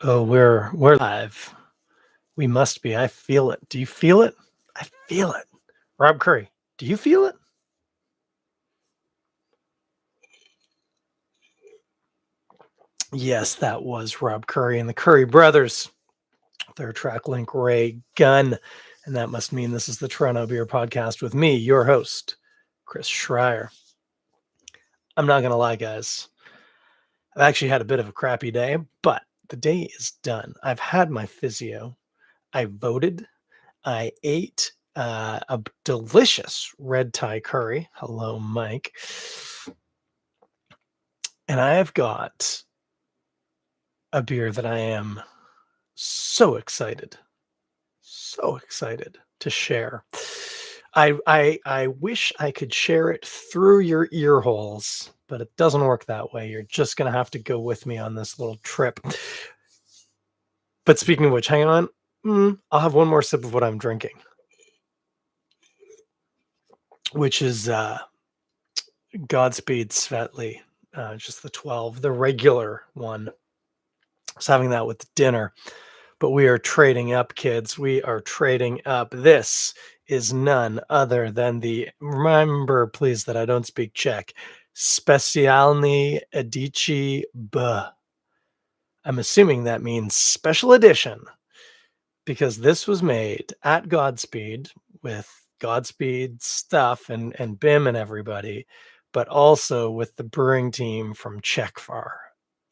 Oh, we're live. We must be. I feel it. Do you feel it? I feel it. Rob Currie, do you feel it? Yes, that was Rob Currie and the Currie brothers. Their track link Ray Gun. And that must mean this is the Toronto Beer Podcast with me, your host, Chris Schreier. I'm not gonna lie, guys. I've actually had a bit of a crappy day, but the day is done. I've had my physio. I voted. I ate a delicious red Thai curry. Hello, Mike. And I have got a beer that I am so excited to share. I wish I could share it through your ear holes, but it doesn't work that way. You're just gonna have to go with me on this little trip. But speaking of which, hang on. I'll have one more sip of what I'm drinking, which is Godspeed Svetli, just the 12, the regular one. I was having that with dinner, but we are trading up, kids. We are trading up. This is none other than the, remember, please, that I don't speak Czech, Specialni Edice B. I'm assuming that means special edition because this was made at Godspeed with Godspeed stuff and Bim and everybody, but also with the brewing team from Czechvar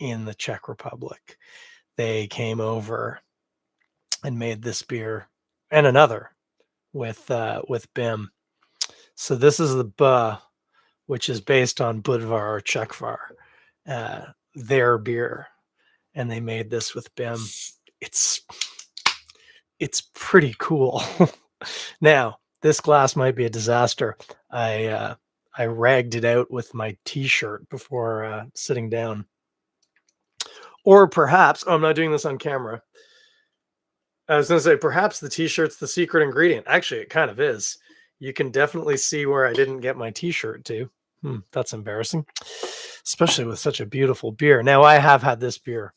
in the Czech Republic. They came over and made this beer and another with Bim. So this is the B, which is based on Budvar or Czechvar, their beer, and they made this with Bim. It's pretty cool. Now, this glass might be a disaster. I ragged it out with my t-shirt before sitting down. Or perhaps, I'm not doing this on camera. I was going to say, perhaps the t-shirt's the secret ingredient. Actually, it kind of is. You can definitely see where I didn't get my t-shirt to. That's embarrassing, especially with such a beautiful beer. Now, I have had this beer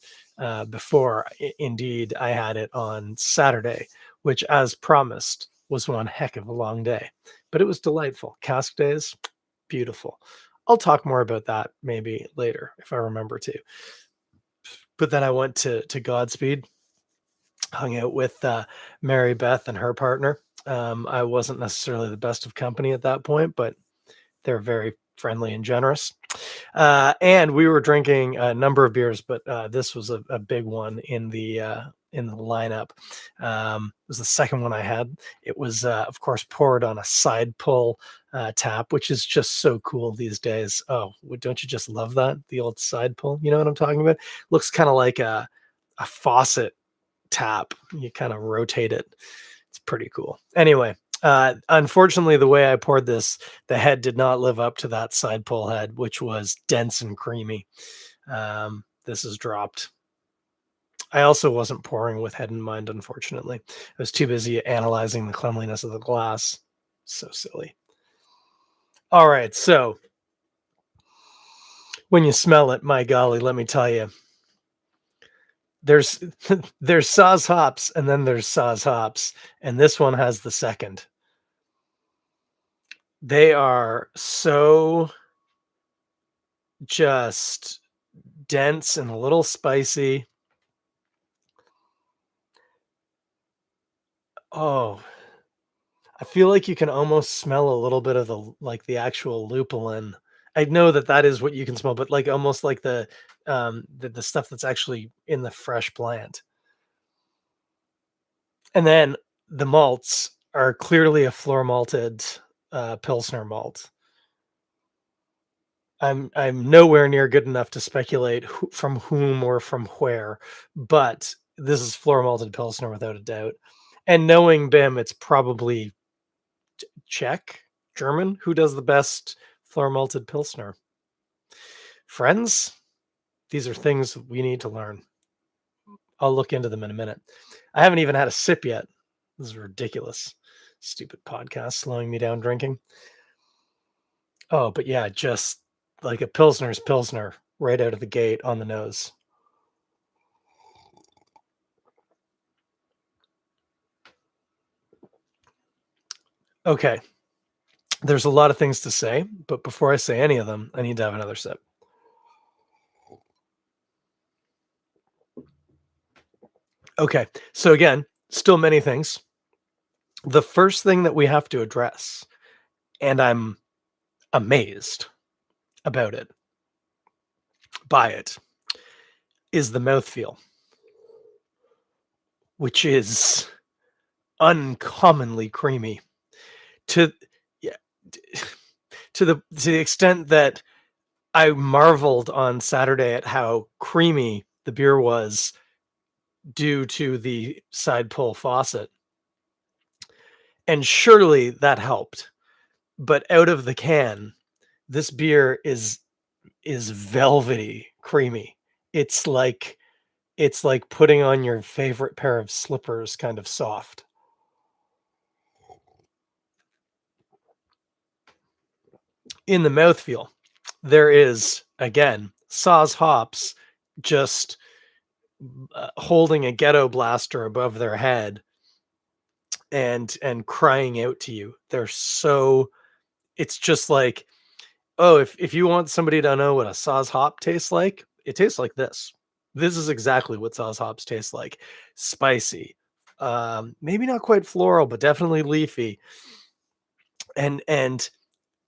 before. Indeed, I had it on Saturday, which, as promised, was one heck of a long day. But it was delightful. Cask days, beautiful. I'll talk more about that maybe later if I remember to. But then I went to Godspeed, hung out with Mary Beth and her partner. I wasn't necessarily the best of company at that point, but they're very friendly and generous. And we were drinking a number of beers, but this was a big one in the lineup. It was the second one I had. It was, of course, poured on a side pull tap, which is just so cool these days. Oh, don't you just love that? The old side pull. You know what I'm talking about? Looks kind of like a faucet tap. You kind of rotate it. It's pretty cool. Anyway, unfortunately, the way I poured this, the head did not live up to that side pull head, which was dense and creamy. This is dropped. I also wasn't pouring with head in mind, unfortunately. I was too busy analyzing the cleanliness of the glass. So silly. All right, so when you smell it, my golly, let me tell you, there's there's Saaz hops and then there's Saaz hops, and this one has the second. They are so just dense and a little spicy. Oh, I feel like you can almost smell a little bit of the actual lupulin. I know that that is what you can smell, but like almost like the stuff that's actually in the fresh plant. And then the malts are clearly a floor malted Pilsner malt. I'm nowhere near good enough to speculate from whom or from where, but this is floor malted Pilsner without a doubt. And knowing Bim, it's probably Czech, German. Who does the best floor malted Pilsner? Friends? These are things we need to learn. I'll look into them in a minute. I haven't even had a sip yet. This is ridiculous. Stupid podcast slowing me down drinking. Oh, but yeah, just like a Pilsner's Pilsner right out of the gate on the nose. Okay, there's a lot of things to say, but before I say any of them, I need to have another sip. Okay, so again, still many things. The first thing that we have to address, and I'm amazed about it, by it, is the mouthfeel, which is uncommonly creamy to yeah, to the extent that I marveled on Saturday at how creamy the beer was due to the side pull faucet, and surely that helped. But out of the can, this beer is velvety creamy. It's like it's like putting on your favorite pair of slippers kind of soft. In the mouthfeel, there is again Saz hops just holding a ghetto blaster above their head and crying out to you. They're so it's just like, oh, if you want somebody to know what a Saz hop tastes like, it tastes like this. This is exactly what Saz hops taste like. Spicy. Maybe not quite floral, but definitely leafy. And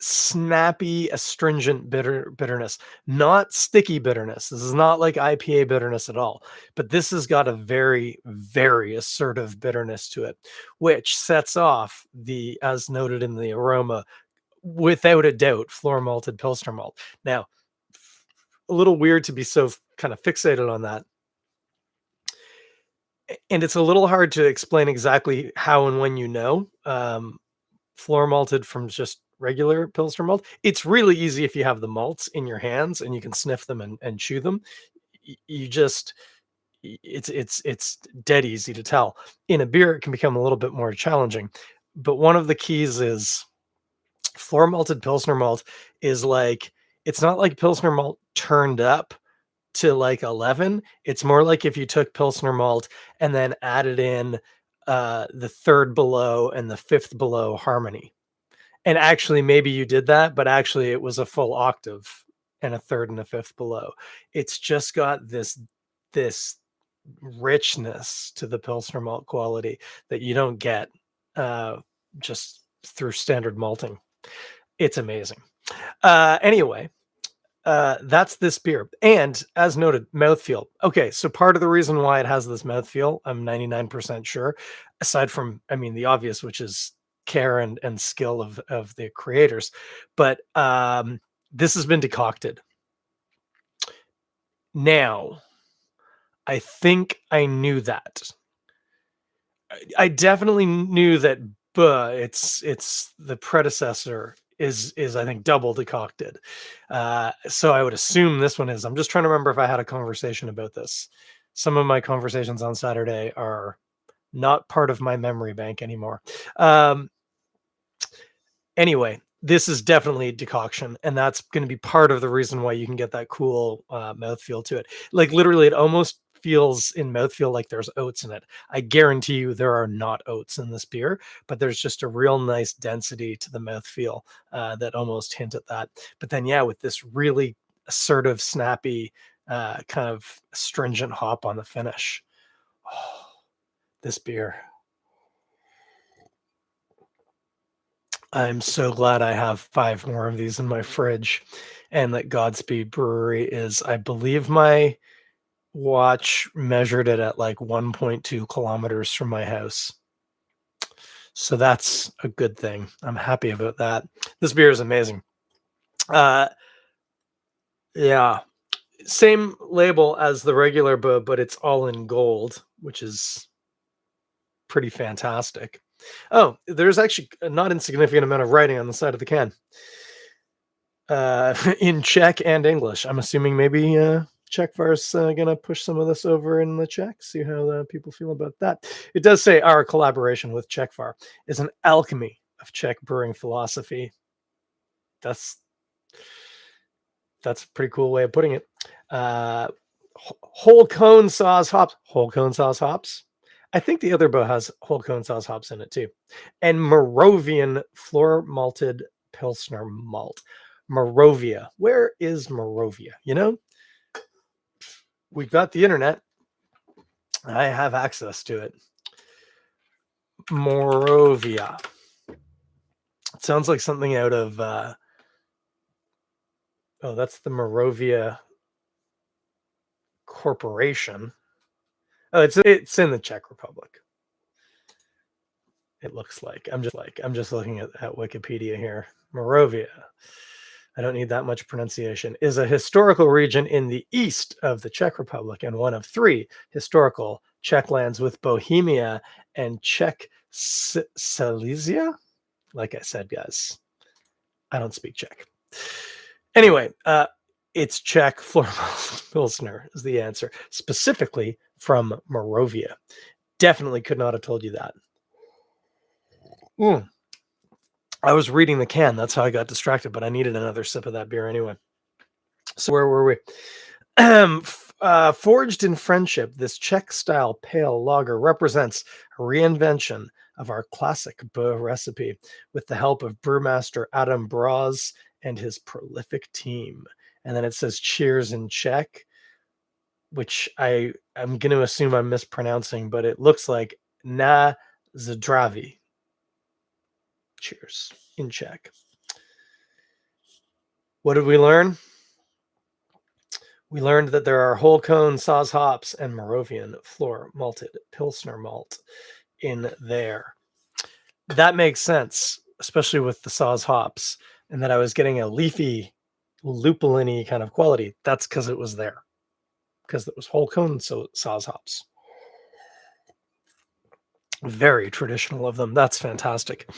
snappy, astringent bitterness, not sticky bitterness. This is not like IPA bitterness at all, but this has got a very, very assertive bitterness to it, which sets off the, as noted in the aroma, without a doubt, floor malted Pilsner malt. Now, a little weird to be so kind of fixated on that. And it's a little hard to explain exactly how and when you know. Floor malted from just regular Pilsner malt. It's really easy if you have the malts in your hands and you can sniff them and chew them. You just it's dead easy to tell. In a beer, it can become a little bit more challenging. But one of the keys is floor malted Pilsner malt is like it's not like Pilsner malt turned up to like 11. It's more like if you took Pilsner malt and then added in the third below and the fifth below harmony. And actually, maybe you did that, but actually it was a full octave and a third and a fifth below. It's just got this richness to the Pilsner malt quality that you don't get uh, just through standard malting. It's amazing. Anyway, that's this beer. And as noted, mouthfeel. Okay, so part of the reason why it has this mouthfeel, I'm 99% sure, aside from, I mean, the obvious, which is care and skill of the creators, but this has been decocted. Now, I think I knew that. I definitely knew that it's the predecessor is I think double decocted. So I would assume this one is. I'm just trying to remember if I had a conversation about this. Some of my conversations on Saturday are not part of my memory bank anymore. Um, Anyway, this is definitely decoction, and that's going to be part of the reason why you can get that cool mouthfeel to it. Like literally, it almost feels in mouthfeel like there's oats in it. I guarantee you there are not oats in this beer, but there's just a real nice density to the mouthfeel that almost hint at that. But then, yeah, with this really assertive, snappy, kind of stringent hop on the finish. Oh, this beer. I'm so glad I have 5 more of these in my fridge, and that Godspeed Brewery is I believe my watch measured it at, like, 1.2 kilometers from my house. So that's a good thing. I'm happy about that. This beer is amazing. Uh, yeah, same label as the regular but it's all in gold, which is pretty fantastic. Oh, there's actually a not insignificant amount of writing on the side of the can. In Czech and English. I'm assuming maybe Czechvar's gonna push some of this over in the Czech. See how people feel about that. It does say our collaboration with Czechvar is an alchemy of Czech brewing philosophy. That's that's a pretty cool way of putting it. Uh, whole cone sauce hops. Whole cone sauce hops. I think the other bow has whole cone sauce hops in it too. And Moravian floor malted Pilsner malt. Moravia. Where is Moravia? You know, we've got the internet. I have access to it. Moravia. It sounds like something out of oh, that's the Moravia Corporation. Oh, it's in the Czech Republic. It looks like. I'm just looking at Wikipedia here. Moravia. I don't need that much pronunciation. Is a historical region in the east of the Czech Republic and one of three historical Czech lands with Bohemia and Czech Silesia. Like I said, guys, I don't speak Czech. Anyway, it's Czech Floral Pilsner is the answer, specifically from Moravia. Definitely could not have told you that. I was reading the can. That's how I got distracted, but I needed another sip of that beer anyway. So where were we? Forged in friendship, this Czech-style pale lager represents a reinvention of our classic beer recipe with the help of brewmaster Adam Braz and his prolific team. And then it says cheers in Czech, which I'm going to assume I'm mispronouncing, but it looks like na zdraví. Cheers in Czech. What did we learn? We learned that there are whole cone Saaz hops and Moravian floor malted Pilsner malt in there. That makes sense, especially with the Saaz hops, and that I was getting a leafy, lupulin-y kind of quality. That's because it was there, because it was whole cone Saaz hops. Very traditional of them. That's fantastic.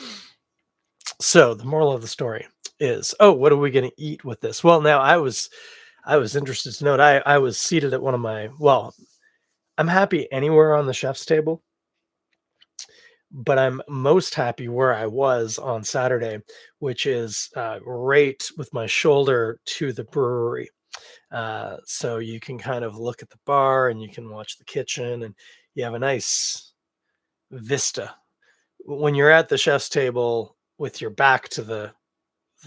So the moral of the story is, oh, what are we going to eat with this? Well, now I was interested to note I was seated at one of my, well, I'm happy anywhere on the chef's table, but I'm most happy where I was on Saturday, which is right with my shoulder to the brewery. So you can kind of look at the bar and you can watch the kitchen and you have a nice vista. When you're at the chef's table with your back to the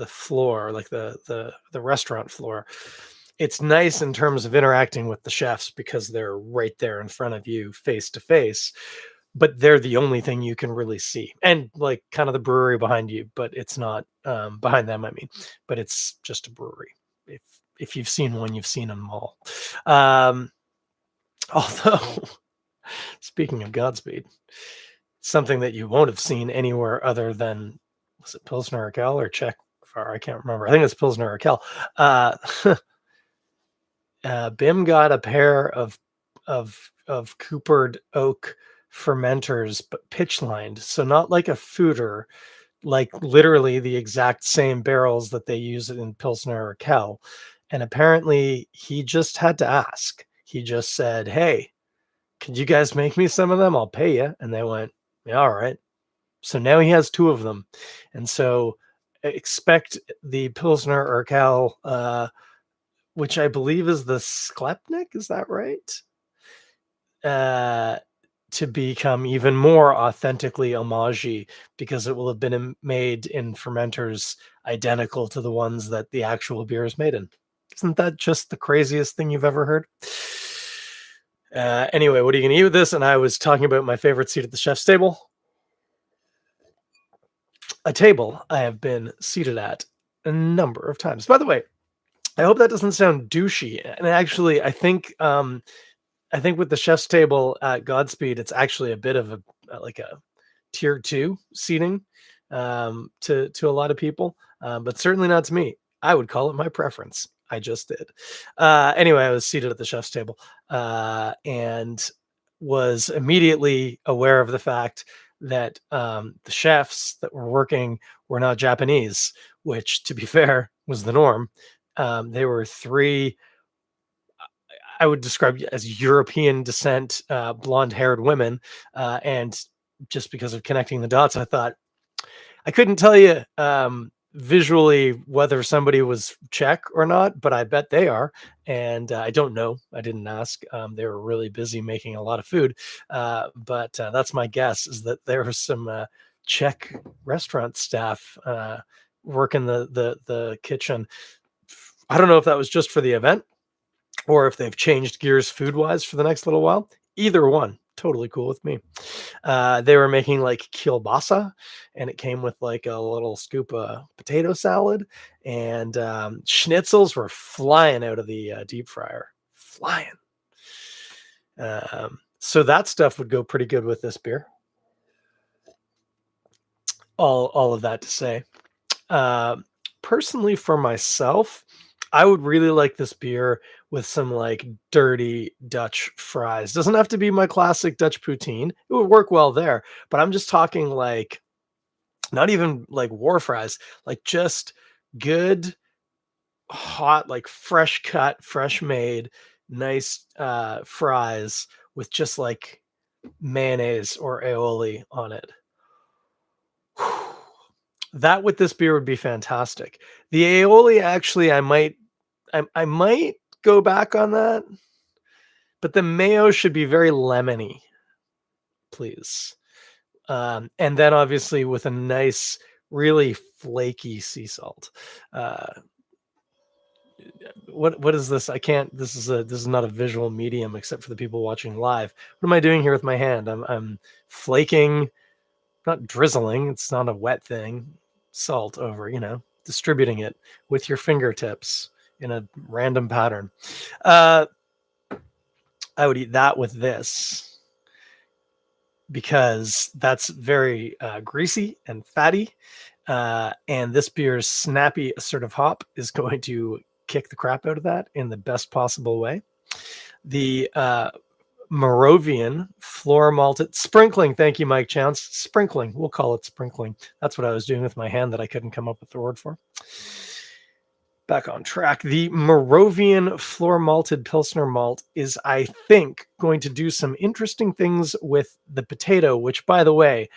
floor, like the restaurant floor, it's nice in terms of interacting with the chefs because they're right there in front of you face to face, but they're the only thing you can really see, and like kind of the brewery behind you, but it's not behind them, I mean, but it's just a brewery. If you've seen one, you've seen them all. Although speaking of Godspeed, something that you won't have seen anywhere other than, was it Pilsner Urquell or Czechvar? I can't remember. I think it's Pilsner Urquell. Bim got a pair of coopered oak fermenters, but pitch lined, so not like a fooder, like literally the exact same barrels that they use in Pilsner Urquell. And apparently, he just had to ask. He just said, "Hey, could you guys make me some of them? I'll pay you." And they went, "Yeah, all right." So now he has two of them. And so expect the Pilsner Urquell, which I believe is the Sklepnik, is that right? To become even more authentically homagey because it will have been made in fermenters identical to the ones that the actual beer is made in. Isn't that just the craziest thing you've ever heard? Anyway, what are you going to eat with this? And I was talking about my favorite seat at the chef's table. A table I have been seated at a number of times. By the way, I hope that doesn't sound douchey. And actually, I think with the chef's table at Godspeed, it's actually a bit of like a tier 2 seating to a lot of people, but certainly not to me. I would call it my preference. I just did. Anyway, I was seated at the chef's table and was immediately aware of the fact that the chefs that were working were not Japanese, which, to be fair, was the norm. They were three, I would describe as European descent, blonde-haired women, and just because of connecting the dots, I thought I couldn't tell you visually whether somebody was Czech or not, but I bet they are. And I don't know. I didn't ask. They were really busy making a lot of food. But that's my guess is that there was some Czech restaurant staff working the kitchen. I don't know if that was just for the event or if they've changed gears food wise for the next little while. Either one, totally cool with me. They were making like kielbasa, and it came with like a little scoop of potato salad, and schnitzels were flying out of the deep fryer, flying. So that stuff would go pretty good with this beer. All of that to say, uh, personally for myself, I would really like this beer with some like dirty Dutch fries. Doesn't have to be my classic Dutch poutine. It would work well there, but I'm just talking like not even like war fries, like just good, hot, like fresh cut, fresh made, nice fries with just like mayonnaise or aioli on it. That with this beer would be fantastic. The aioli, actually, I might go back on that, but the mayo should be very lemony, please. And then obviously with a nice, really flaky sea salt. Uh, what is this? I can't. This is not a visual medium except for the people watching live. What am I doing here with my hand? I'm flaking, not drizzling. It's not a wet thing. Salt over, distributing it with your fingertips in a random pattern. Uh, I would eat that with this because that's very greasy and fatty. And this beer's snappy, assertive hop is going to kick the crap out of that in the best possible way. The Moravian floor malted sprinkling. Thank you, Mike Chance. Sprinkling. We'll call it sprinkling. That's what I was doing with my hand that I couldn't come up with the word for. Back on track. The Moravian floor malted Pilsner malt is, I think, going to do some interesting things with the potato, which, by the way,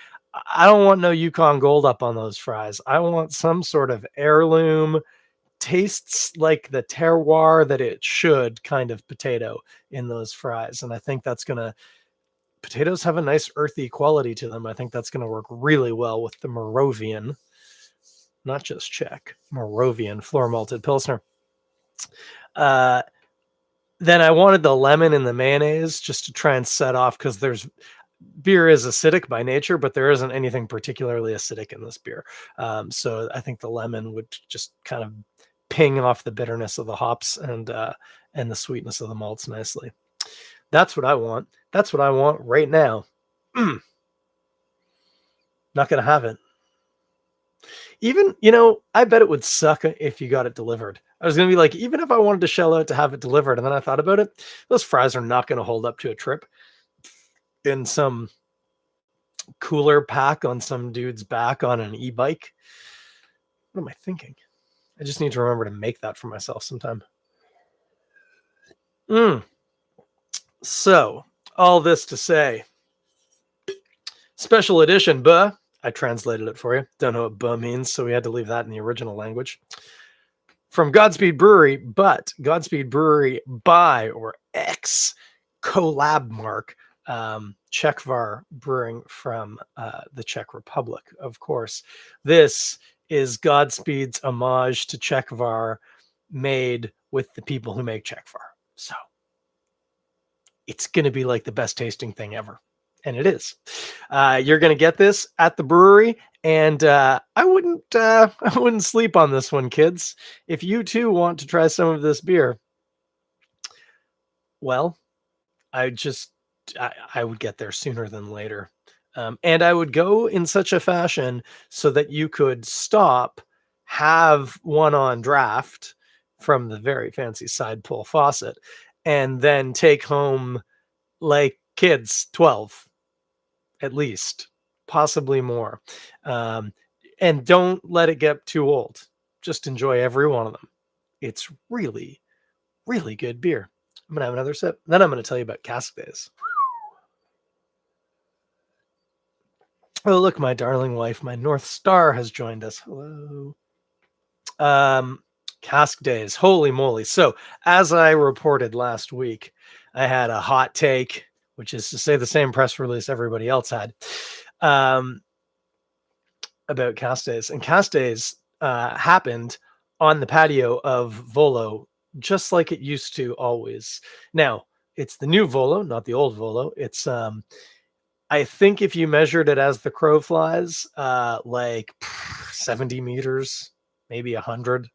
I don't want no Yukon Gold up on those fries. I want some sort of heirloom, tastes like the terroir that it should kind of potato in those fries. And I think that's going to, potatoes have a nice earthy quality to them. I think that's going to work really well with the Moravian, not just Czech, Moravian floor malted Pilsner. Then I wanted the lemon and the mayonnaise just to try and set off because beer is acidic by nature, but there isn't anything particularly acidic in this beer. So I think the lemon would just kind of ping off the bitterness of the hops and the sweetness of the malts nicely. That's what I want. That's what I want right now. Not gonna have it. Even, I bet it would suck if you got it delivered. I was gonna be like, even if I wanted to shell out to have it delivered, and then I thought about it, those fries are not gonna hold up to a trip in some cooler pack on some dude's back on an e-bike. What am I thinking? I just need to remember to make that for myself sometime. So, all this to say, special edition, buh. I translated it for you. Don't know what buh means, so we had to leave that in the original language. From Godspeed Brewery, but Godspeed Brewery by or X collab mark, Czechvar Brewing from the Czech Republic, of course. This is Godspeed's homage to Czechvar made with the people who make Czechvar. So it's going to be like the best tasting thing ever. And it is. You're going to get this at the brewery, and I wouldn't sleep on this one, kids. If you too want to try some of this beer, well, I would get there sooner than later. And I would go in such a fashion so that you could stop, have one on draft from the very fancy side pull faucet, and then take home like kids, 12 at least, possibly more. And don't let it get too old. Just enjoy every one of them. It's really, really good beer. I'm going to have another sip. Then I'm going to tell you about cask days. Oh, look, my darling wife, my North Star has joined us. Hello. Um, Cask days, holy moly. So, as I reported last week, I had a hot take, which is to say the same press release everybody else had, um, about Cask days. And Cask days happened on the patio of Volo, just like it used to always. Now, it's the new Volo, not the old Volo. It's I think if you measured it as the crow flies, like 70 meters, maybe 100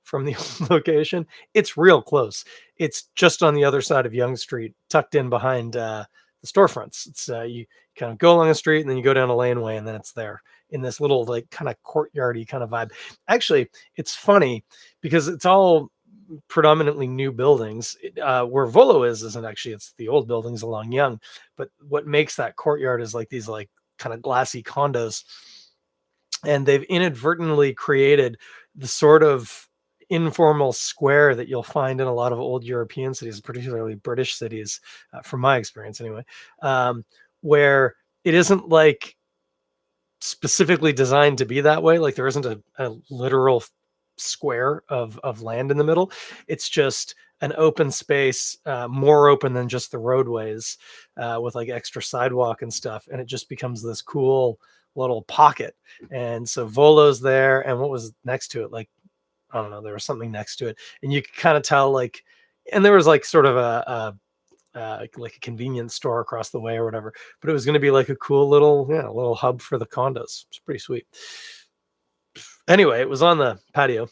from the location, it's real close. It's just on the other side of Yonge Street, tucked in behind the storefronts. It's you kind of go along the street and then you go down a laneway and then it's there in this little like kind of courtyardy kind of vibe. Actually, it's funny because it's all predominantly new buildings. Where Volo isn't actually, it's the old buildings along Young. But what makes that courtyard is like these like kind of glassy condos, and they've inadvertently created the sort of informal square that you'll find in a lot of old European cities, particularly British cities, from my experience anyway, um, where it isn't like specifically designed to be that way. Like there isn't a literal square of land in the middle. It's just an open space, more open than just the roadways, with like extra sidewalk and stuff. And it just becomes this cool little pocket. And so Volo's there. And what was next to it? Like, I don't know, there was something next to it. And you could kind of tell like, and there was like sort of like a convenience store across the way or whatever, but it was going to be like a cool little, yeah, little hub for the condos. It's pretty sweet. Anyway, it was on the patio.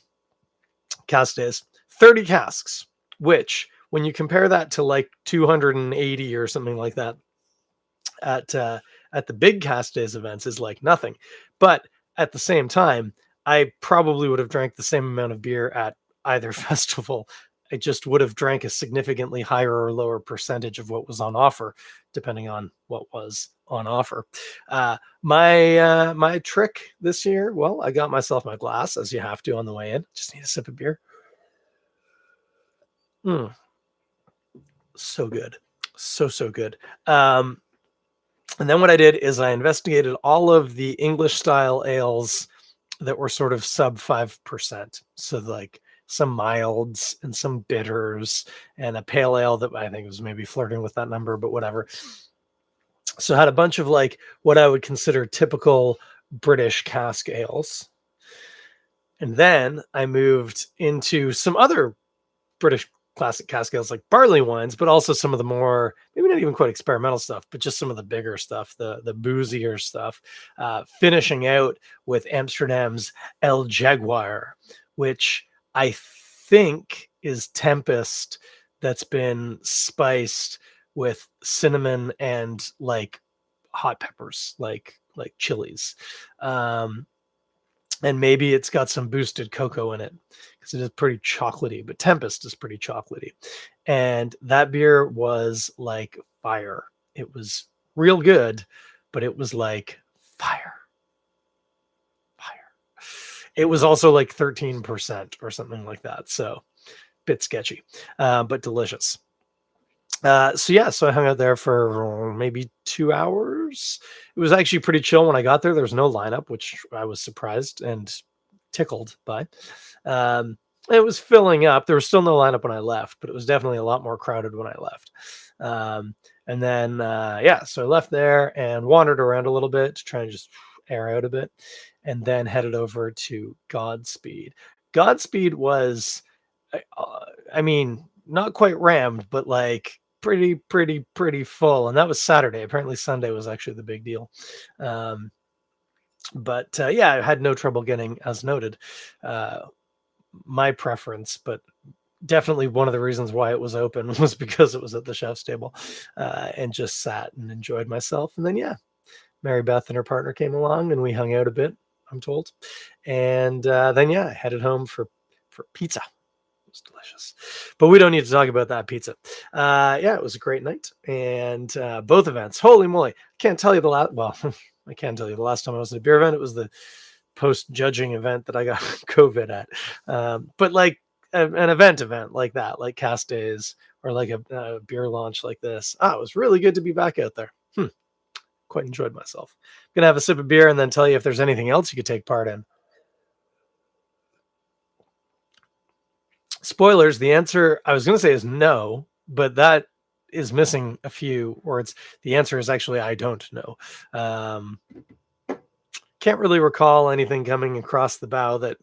Cask days, 30 casks, which when you compare that to like 280 or something like that at the big Cask days events is like nothing. But at the same time, I probably would have drank the same amount of beer at either festival. I just would have drank a significantly higher or lower percentage of what was on offer, depending on what was on offer. My trick this year, well, I got myself my glass, as you have to on the way in. Just need a sip of beer. Mm, so good, so good. And then what I did is I investigated all of the English style ales that were sort of sub 5%. So like some milds and some bitters and a pale ale that I think was maybe flirting with that number, but whatever. So I had a bunch of like what I would consider typical British cask ales. And then I moved into some other British classic cask ales like barley wines, but also some of the more, maybe not even quite experimental stuff, but just some of the bigger stuff, the boozier stuff, finishing out with Amsterdam's El Jaguar, which I think is Tempest that's been spiced with cinnamon and like hot peppers, like chilies. Um, and maybe it's got some boosted cocoa in it because it is pretty chocolatey, but Tempest is pretty chocolatey. And that beer was like fire. It was real good, but it was like fire, fire. It was also like 13% or something like that. So bit sketchy, but delicious. So yeah, so I hung out there for maybe 2 hours. It was actually pretty chill when I got there. There was no lineup, which I was surprised and tickled by. It was filling up. There was still no lineup when I left, but it was definitely a lot more crowded when I left. And then yeah, so I left there and wandered around a little bit to try and just air out a bit, and then headed over to Godspeed. Godspeed was, I mean, not quite rammed, but like pretty full. And that was Saturday. Apparently Sunday was actually the big deal. Um, but yeah, I had no trouble getting, as noted, uh, my preference, but definitely one of the reasons why it was open was because it was at the chef's table, and just sat and enjoyed myself. And then, yeah, Mary Beth and her partner came along and we hung out a bit, I'm told. And then, yeah, I headed home for pizza. Was delicious, but we don't need to talk about that pizza. Yeah, it was a great night, and both events. Holy moly! Can't tell you the last. Well, I can tell you the last time I was at a beer event. It was the post judging event that I got COVID at. But like an event like that, like Cast Days or like a beer launch like this. It was really good to be back out there. Quite enjoyed myself. Gonna have a sip of beer and then tell you if there's anything else you could take part in. Spoilers, the answer I was going to say is no, but that is missing a few words. The answer is actually I don't know. Um, can't really recall anything coming across the bow that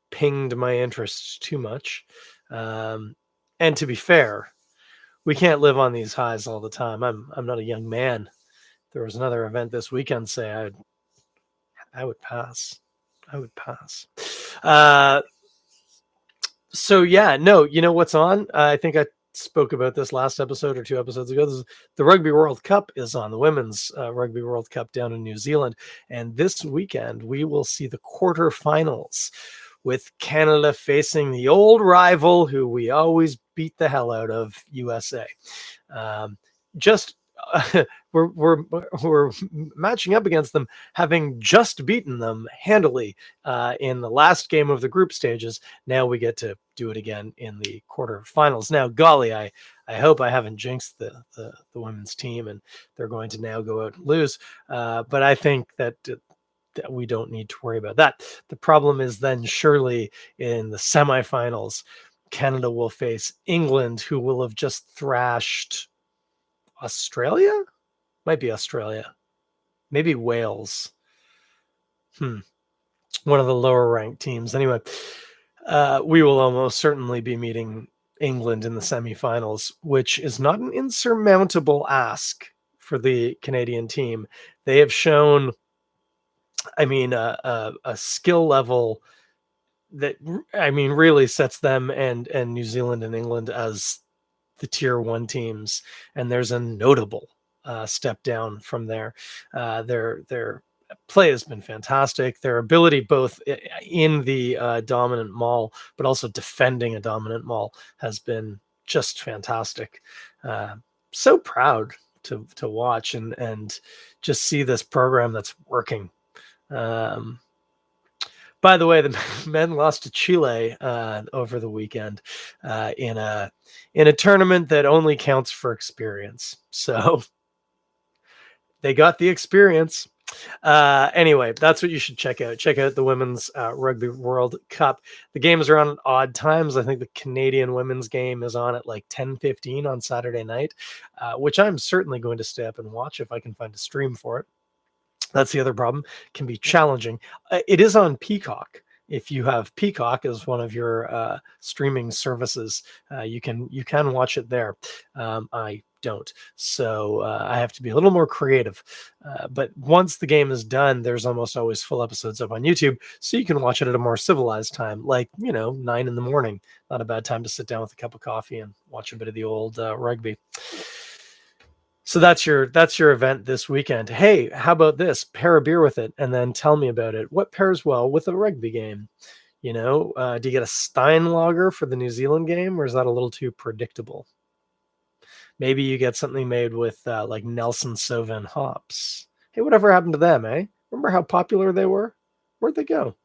pinged my interest too much. Um, and to be fair, we can't live on these highs all the time. I'm not a young man. There was another event this weekend. Say I would pass. I would pass. Uh, so yeah, no, you know what's on? I think I spoke about this last episode or 2 episodes ago. The Rugby World Cup is on, the Women's Rugby World Cup down in New Zealand. And this weekend, we will see the quarterfinals with Canada facing the old rival who we always beat the hell out of, USA. Um, just we're matching up against them, having just beaten them handily in the last game of the group stages. Now we get to do it again in the quarterfinals. Now, golly, I hope I haven't jinxed the women's team and they're going to now go out and lose. But I think that we don't need to worry about that. The problem is then surely in the semifinals, Canada will face England, who will have just thrashed Australia? Might be Australia. Maybe Wales. One of the lower ranked teams. Anyway, we will almost certainly be meeting England in the semifinals, which is not an insurmountable ask for the Canadian team. They have shown, I mean, a skill level that, I mean, really sets them and New Zealand and England as the tier one teams, and there's a notable step down from there. Their play has been fantastic. Their ability both in the dominant maul, but also defending a dominant maul, has been just fantastic. So proud to watch and just see this program that's working. By the way, the men lost to Chile over the weekend in a tournament that only counts for experience. So they got the experience. Anyway, that's what you should check out. Check out the Women's Rugby World Cup. The games are on at odd times. I think the Canadian women's game is on at like 10:15 on Saturday night, which I'm certainly going to stay up and watch if I can find a stream for it. That's the other problem. Can be challenging. It is on Peacock. If you have Peacock as one of your streaming services, you can watch it there. I don't, so I have to be a little more creative. But once the game is done, there's almost always full episodes up on YouTube, so you can watch it at a more civilized time, like 9 in the morning. Not a bad time to sit down with a cup of coffee and watch a bit of the old rugby. So that's your event this weekend. Hey, how about this? Pair a beer with it and then tell me about it. What pairs well with a rugby game? Do you get a Stein lager for the New Zealand game, or is that a little too predictable? Maybe you get something made with like Nelson Sauvin hops. Hey, whatever happened to them, eh? Remember how popular they were? Where'd they go?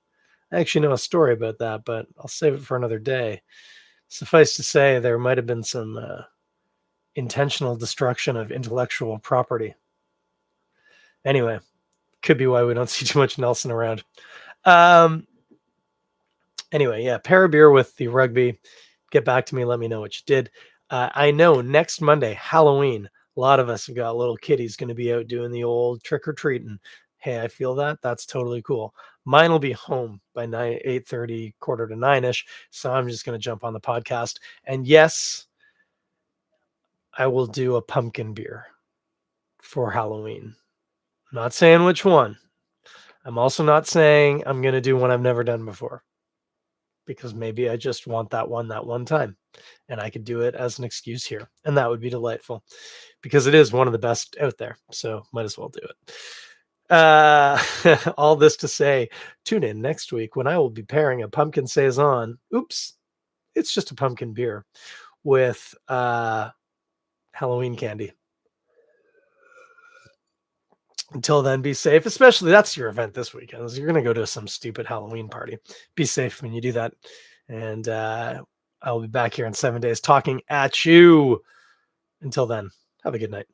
I actually know a story about that, but I'll save it for another day. Suffice to say, there might have been some intentional destruction of intellectual property. Anyway, could be why we don't see too much Nelson around. Anyway, yeah, pair a beer with the rugby. Get back to me. Let me know what you did. I know next Monday, Halloween, a lot of us have got little kiddies going to be out doing the old trick or treating. Hey, I feel that. That's totally cool. Mine will be home by 8:30, quarter to 9ish. So I'm just going to jump on the podcast. And yes, I will do a pumpkin beer for Halloween. I'm not saying which one. I'm also not saying I'm going to do one I've never done before, because maybe I just want that one time, and I could do it as an excuse here, and that would be delightful because it is one of the best out there. So might as well do it. All this to say, tune in next week when I will be pairing a pumpkin saison. Oops, it's just a pumpkin beer with Halloween candy. Until then, be safe. Especially that's your event this weekend. You're going to go to some stupid Halloween party. Be safe when you do that. And I'll be back here in 7 days talking at you. Until then, have a good night.